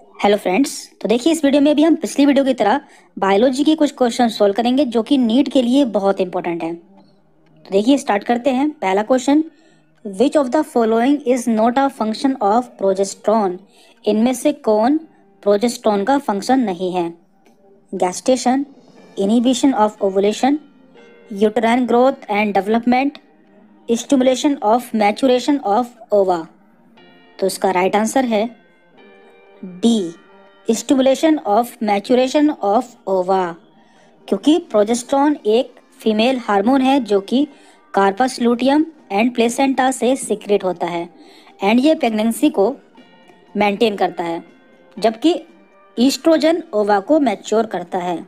Hello friends. तो देखिए, इस वीडियो में भी हम पिछली वीडियो की तरह बायोलॉजी के कुछ क्वेश्चन सोल्व करेंगे जो कि नीट के लिए बहुत इंपॉर्टेंट है। तो देखिए, स्टार्ट करते हैं। पहला question, which of the following is not a function of progesterone? इनमें से कौन प्रोजेस्टेरॉन का फंक्शन नहीं है? Gestation, inhibition of ovulation, uterine growth and development, stimulation of maturation of ओवा। तो इसका राइट आंसर है D, stimulation of maturation of ओवा। क्योंकि प्रोजेस्टेरॉन एक फीमेल हार्मोन है जो कि कार्पस लूटियम एंड प्लेसेंटा से सीक्रेट होता है एंड ये प्रेगनेंसी को मेंटेन करता है, जबकि ईस्ट्रोजन ओवा को मैच्योर करता है।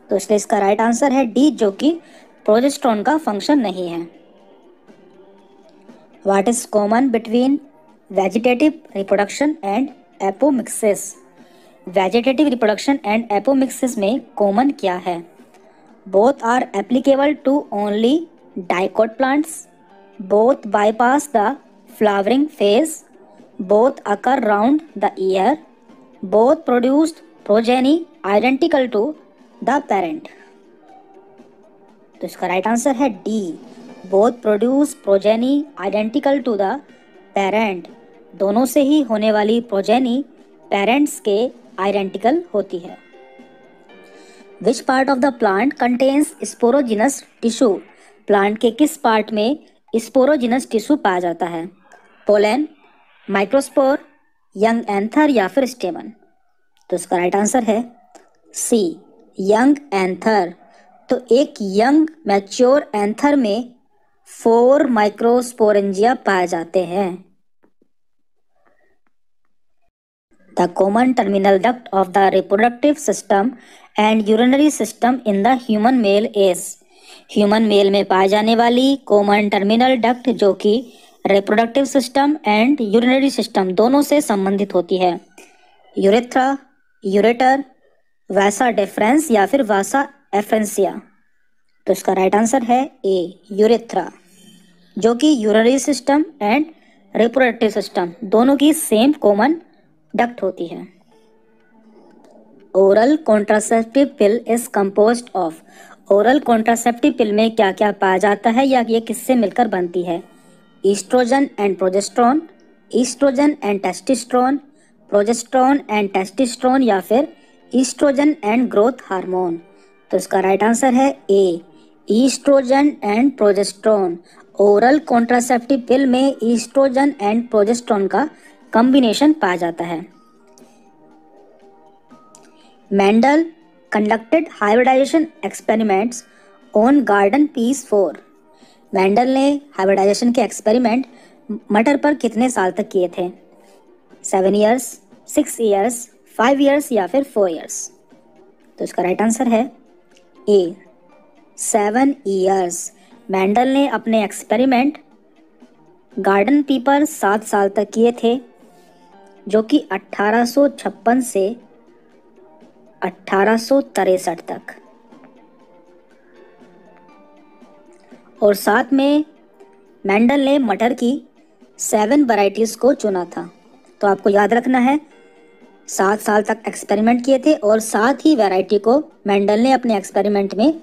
तो इसलिए इसका राइट आंसर है डी, जो कि प्रोजेस्टेरॉन का फंक्शन नहीं है। What is common between vegetative reproduction and apomixis? Vegetative reproduction and apomixis में कॉमन क्या है? Both are applicable to only dicot plants, both bypass the flowering phase, both occur round the year, both produced progeny identical to the parent. तो इसका right answer है D, both produce progeny identical to the parent. दोनों से ही होने वाली progeny parents के identical होती है। Which part of the plant contains sporogenous tissue? Plant के किस पार्ट में स्पोरोजिनस टिश्यू पाया जाता है? पोलन, माइक्रोस्पोर, यंग एंथर या फिर स्टेमन? तो इसका राइट आंसर है सी, यंग एंथर। तो एक यंग मैच्योर एंथर में 4 माइक्रोस्पोरेंजिया पाए जाते हैं। The common terminal duct of the reproductive system and urinary system in the human male is? Human male में पाई जाने वाली कॉमन टर्मिनल डक्ट जो कि reproductive system and urinary system दोनों से संबंधित होती है। यूरेथ्रा, यूरेटर, वैसा डिफरेंस या फिर वासा एफ्रेंसिया? तो इसका राइट आंसर है ए, यूरेथ्रा, जो कि urinary system and reproductive system दोनों की सेम कॉमन डक्ट होती है। Oral contraceptive pill is composed of? Oral contraceptive pill में क्या क्या पाया जाता है या ये किससे मिलकर बनती है? Estrogen and progesterone, estrogen and testosterone, progesterone and testosterone या फिर ईस्ट्रोजन एंड ग्रोथ हार्मोन? तो इसका राइट आंसर है A, estrogen and progesterone. Oral contraceptive pill में ईस्ट्रोजन एंड प्रोजेस्टेरॉन का कॉम्बिनेशन पाया जाता है। Mendel conducted hybridization experiments on garden peas for? Mendel ने हाइब्रिडाइजेशन के एक्सपेरिमेंट मटर पर कितने साल तक किए थे? 7 ईयर्स, 6 ईयर्स, 5 ईयर्स या फिर 4 ईयर्स? तो इसका राइट आंसर है ए, 7 ईयर्स। मेंडल ने अपने एक्सपेरिमेंट गार्डन पी पर 7 साल तक किए थे, जो कि 1856 से 1863 तक, और साथ में मेंडल ने मटर की 7 वैरायटीज को चुना था। तो आपको याद रखना है, 7 साल तक एक्सपेरिमेंट किए थे और 7 ही वैरायटी को मेंडल ने अपने एक्सपेरिमेंट में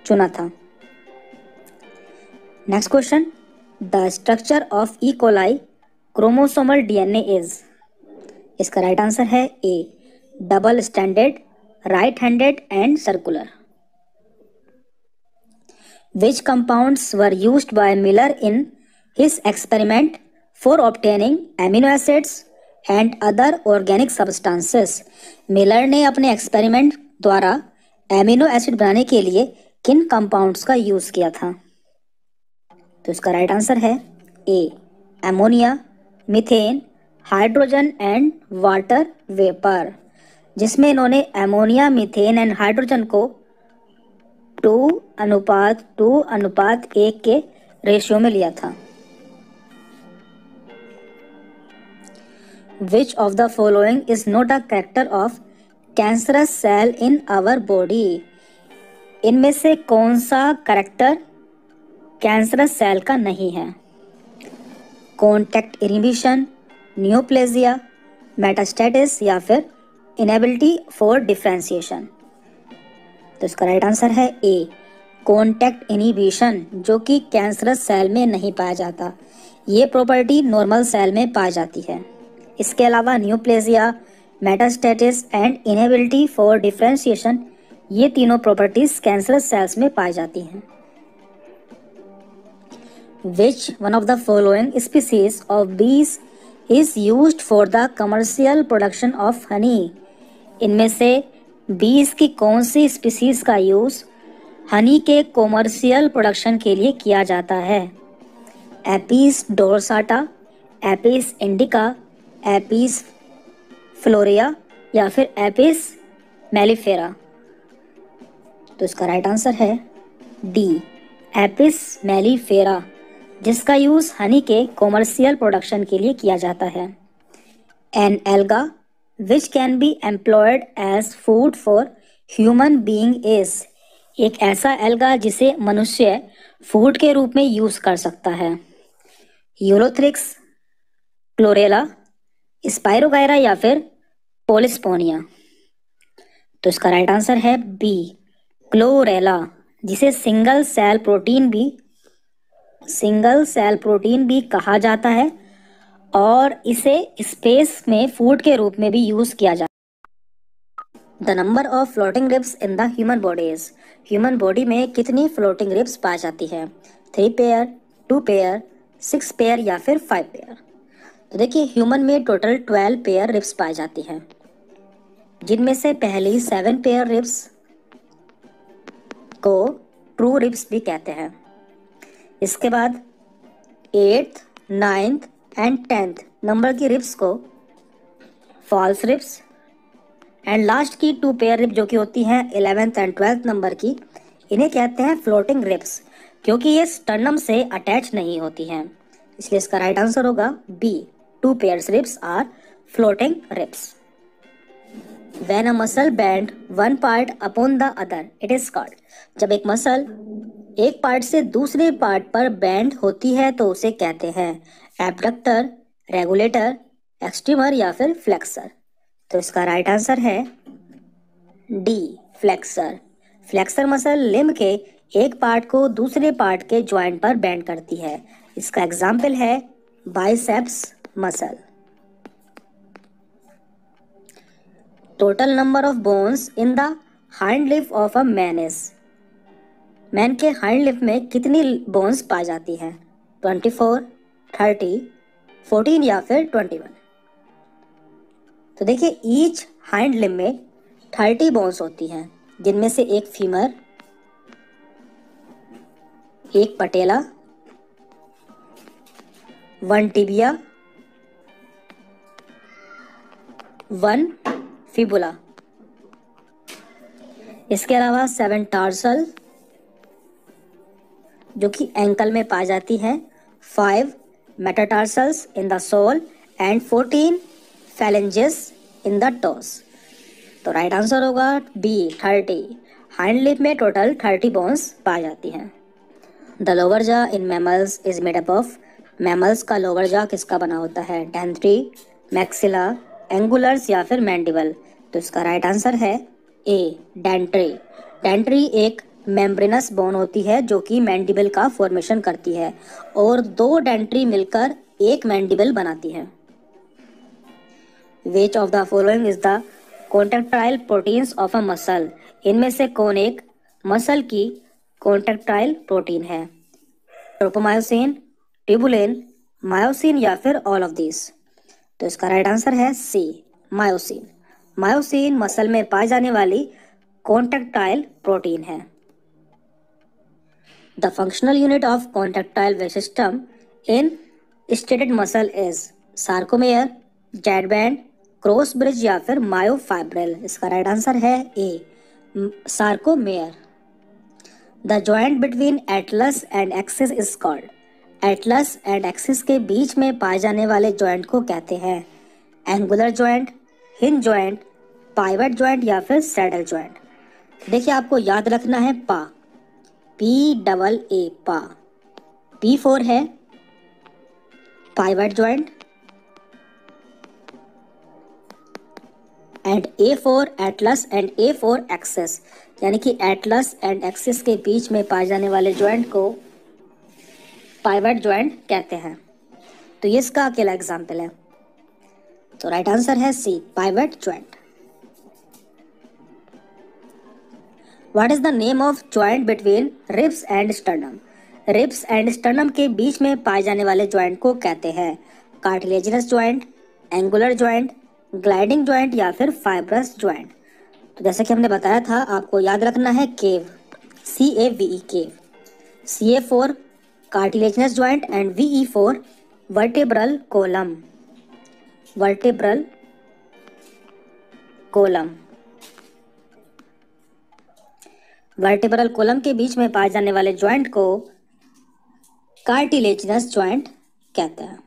चुना था। Next question, the structure of E coli chromosomal DNA is? इसका राइट आंसर है A, double standard, right handed and circular. Which compounds were used by Miller in his experiment for obtaining amino acids and other organic substances? Miller ने अपने experiment द्वारा amino acid बनाने के लिए किन compounds का use किया था? तो इसका राइट आंसर है A, ammonia, methane, hydrogen and water vapour, जिसमें इन्होंने एमोनिया, मीथेन एंड हाइड्रोजन को 2:1 के रेशियो में लिया था। Which of the following is not a character of cancerous cell in our body? इनमें से कौन सा कैरेक्टर कैंसरस सेल का नहीं है? कॉन्टैक्ट इनहिबिशन, नियोप्लेजिया, मेटास्टेटिस या फिर इनेबिलिटी फॉर डिफ्रेंशिएशन। तो इसका राइट आंसर है ए, कॉन्टैक्ट इनहिबिशन, जो कि कैंसरस सेल में नहीं पाया जाता। ये प्रॉपर्टी नॉर्मल सेल में पाई जाती है। इसके अलावा neoplasia, metastasis and inability for differentiation, ये तीनों प्रॉपर्टीज कैंसरस सेल्स में पाई जाती हैं। Which one of the following species of bees is used for the commercial production of honey? इनमें से बीज की कौन सी स्पीसीज का यूज हनी के कॉमर्शियल प्रोडक्शन के लिए किया जाता है? Apis dorsata, Apis indica, Apis florea या फिर एपिस मेलिफेरा। तो इसका राइट आंसर है डी, एपिस मेलिफेरा, जिसका यूज हनी के कॉमर्शियल प्रोडक्शन के लिए किया जाता है। An alga which can be employed as food for human being is, एक ऐसा एल्गा जिसे मनुष्य फूड के रूप में यूज कर सकता है। यूलोथ्रिक्स, क्लोरेला, स्पाइरोगायरा या फिर पोलिस्पोनिया। तो इसका राइट आंसर है बी, क्लोरेला, जिसे सिंगल सेल प्रोटीन भी कहा जाता है और इसे स्पेस में फूड के रूप में भी यूज किया जाता है। The number of floating ribs in the human body is, human body में कितनी फ्लोटिंग रिब्स पाई जाती है? 3 पेयर, 2 पेयर, 6 पेयर या फिर 5 पेयर। तो देखिए ह्यूमन में टोटल 12 पेयर रिब्स पाई जाती हैं, जिनमें से पहली 7 पेयर रिब्स को ट्रू रिब्स भी कहते हैं। इसके बाद 8th, 9th and 10th number की रिब्स को फॉल्स रिब्स, एंड लास्ट की 2 पेयर रिब जो कि होती हैं 11th एंड 12th नंबर की, इन्हें कहते हैं फ्लोटिंग रिब्स, क्योंकि ये स्टर्नम से अटैच नहीं होती हैं। इसलिए इसका राइट आंसर होगा B, 2 pairs ribs are floating ribs. When a muscle bend one part upon the other, it is called, जब एक मसल एक पार्ट से दूसरे पार्ट पर बैंड होती है तो उसे कहते हैं एब्डक्टर, रेगुलेटर, एक्सट्रीमर या फिर फ्लेक्सर। तो इसका राइट आंसर है D, flexor. Flexor muscle limb के एक पार्ट को दूसरे पार्ट के ज्वाइंट पर बैंड करती है। इसका एग्जाम्पल है biceps muscle. Total number of bones in the hind limb of a man is, man के हाइंड लिफ में कितनी बोन्स पाई जाती हैं? 24, 30, 14 या फिर 21। तो देखिए ईच हाइंड लिफ में 30 बोन्स होती हैं, जिनमें से एक फीमर, एक पटेला, 1 टिबिया, 1 फिबुला। इसके अलावा 7 टार्सल जो कि एंकल में पाई जाती है, 5 metatarsals in the sole and 14 phalanges in the toes. तो राइट आंसर होगा बी, 30। हाइंड लिफ में टोटल 30 बोन्स पाई जाती हैं। द लोअर जा in mammals is made up of, mammals का लोअर जा किसका बना होता है? डेंट्री, मैक्सिला, एंगुलर्स या फिर मैंडिबल। तो इसका राइट आंसर है ए, डेंट्री। डेंट्री एक मेम्ब्रेनस बोन होती है जो कि मैंडिबल का फॉर्मेशन करती है और 2 डेंट्री मिलकर एक मैंडिबल बनाती है। Which of the following is the contractile proteins of a muscle, इनमें से कौन एक मसल की कॉन्ट्रैक्टाइल प्रोटीन है? ट्रोपोमायोसिन, ट्यूबुलिन, मायोसिन या फिर ऑल ऑफ दिस। तो इसका राइट आंसर है सी, मायोसिन। मायोसिन मसल में पाई जाने वाली कॉन्ट्रैक्टाइल प्रोटीन है। The functional unit of contractile system in striated muscle is sarcomere, Z band, cross bridge या फिर मायोफाइब्रिल। इसका राइट आंसर है A, sarcomere. The joint between atlas and axis is called, atlas and axis के बीच में पाए जाने वाले जॉइंट को कहते हैं angular joint, hinge joint, pivot joint या फिर सैडल जॉइंट। देखिए आपको याद रखना है पा, PAA, पा। P4 है pivot joint, and A for atlas and A for axis, यानी कि एटलस एंड एक्सेस के बीच में पाए जाने वाले जॉइंट को पाइवट जॉइंट कहते हैं। तो ये इसका अकेला एग्जाम्पल है। तो राइट आंसर है C, pivot joint. What is the name of joint between ribs and sternum? Ribs and sternum के बीच में पाए जाने वाले जॉइंट को कहते हैं cartilaginous joint, angular joint, gliding joint या फिर फाइब्रस जॉइंट। तो जैसे कि हमने बताया था, आपको याद रखना है cave, CAVE, cave. CA for cartilaginous joint and VE for vertebral column, vertebral column. Vertebral column के बीच में पाए जाने वाले जॉइंट को कार्टिलेजिनस जॉइंट कहते हैं।